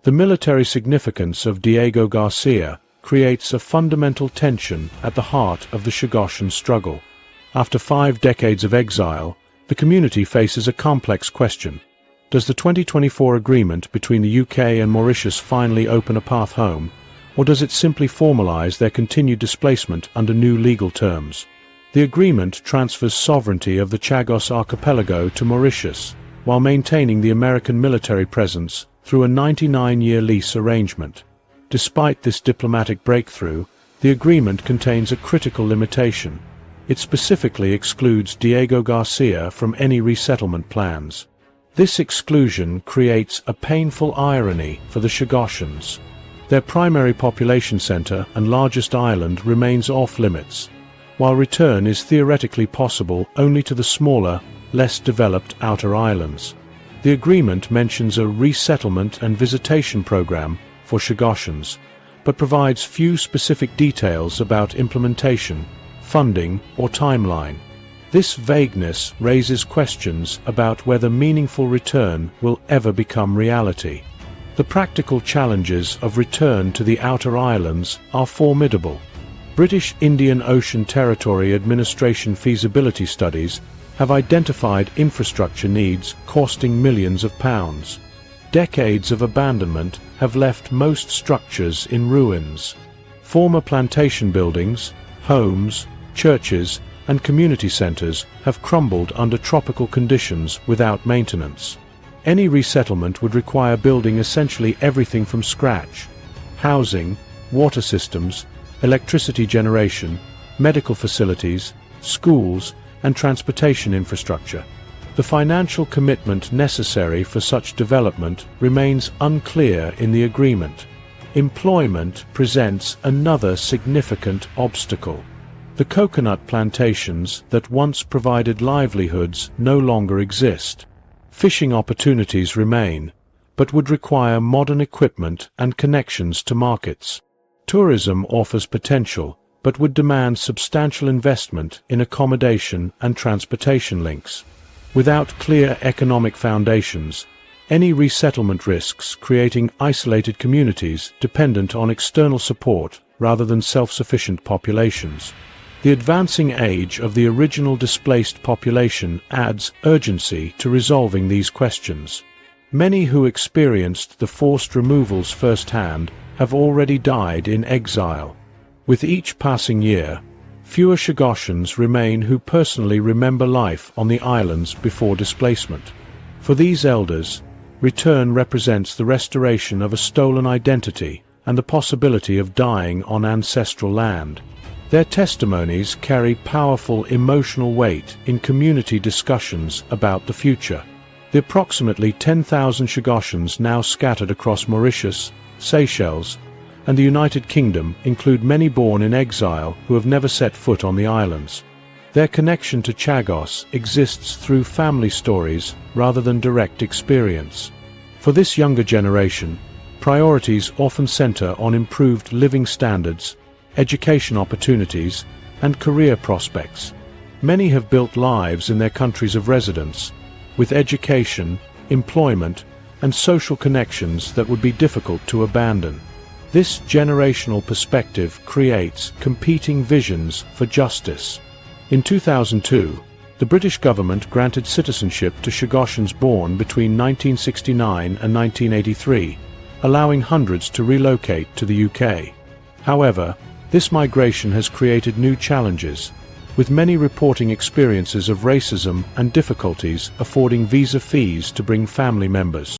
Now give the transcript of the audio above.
The military significance of Diego Garcia creates a fundamental tension at the heart of the Chagossian struggle. After 5 decades of exile, the community faces a complex question. Does the 2024 agreement between the UK and Mauritius finally open a path home, or does it simply formalize their continued displacement under new legal terms? The agreement transfers sovereignty of the Chagos Archipelago to Mauritius, while maintaining the American military presence through a 99-year lease arrangement. Despite this diplomatic breakthrough, the agreement contains a critical limitation. It specifically excludes Diego Garcia from any resettlement plans. This exclusion creates a painful irony for the Chagossians. Their primary population center and largest island remains off-limits, while return is theoretically possible only to the smaller, less developed outer islands. The agreement mentions a resettlement and visitation program for Chagossians, but provides few specific details about implementation, funding, or timeline. This vagueness raises questions about whether meaningful return will ever become reality. The practical challenges of return to the outer islands are formidable. British Indian Ocean Territory Administration feasibility studies have identified infrastructure needs costing millions of pounds. Decades of abandonment have left most structures in ruins. Former plantation buildings, homes, churches, and community centers have crumbled under tropical conditions without maintenance. Any resettlement would require building essentially everything from scratch: housing, water systems, electricity generation, medical facilities, schools, and transportation infrastructure. The financial commitment necessary for such development remains unclear in the agreement. Employment presents another significant obstacle. The coconut plantations that once provided livelihoods no longer exist. Fishing opportunities remain, but would require modern equipment and connections to markets. Tourism offers potential, but would demand substantial investment in accommodation and transportation links. Without clear economic foundations, any resettlement risks creating isolated communities dependent on external support rather than self-sufficient populations. The advancing age of the original displaced population adds urgency to resolving these questions. Many who experienced the forced removals firsthand have already died in exile. With each passing year, fewer Chagossians remain who personally remember life on the islands before displacement. For these elders, return represents the restoration of a stolen identity and the possibility of dying on ancestral land. Their testimonies carry powerful emotional weight in community discussions about the future. The approximately 10,000 Chagossians now scattered across Mauritius, Seychelles, and the United Kingdom include many born in exile who have never set foot on the islands. Their connection to Chagos exists through family stories rather than direct experience. For this younger generation, priorities often center on improved living standards, education opportunities, and career prospects. Many have built lives in their countries of residence, with education, employment, and social connections that would be difficult to abandon. This generational perspective creates competing visions for justice. In 2002, the British government granted citizenship to Chagossians born between 1969 and 1983, allowing hundreds to relocate to the UK. However, this migration has created new challenges, with many reporting experiences of racism and difficulties affording visa fees to bring family members.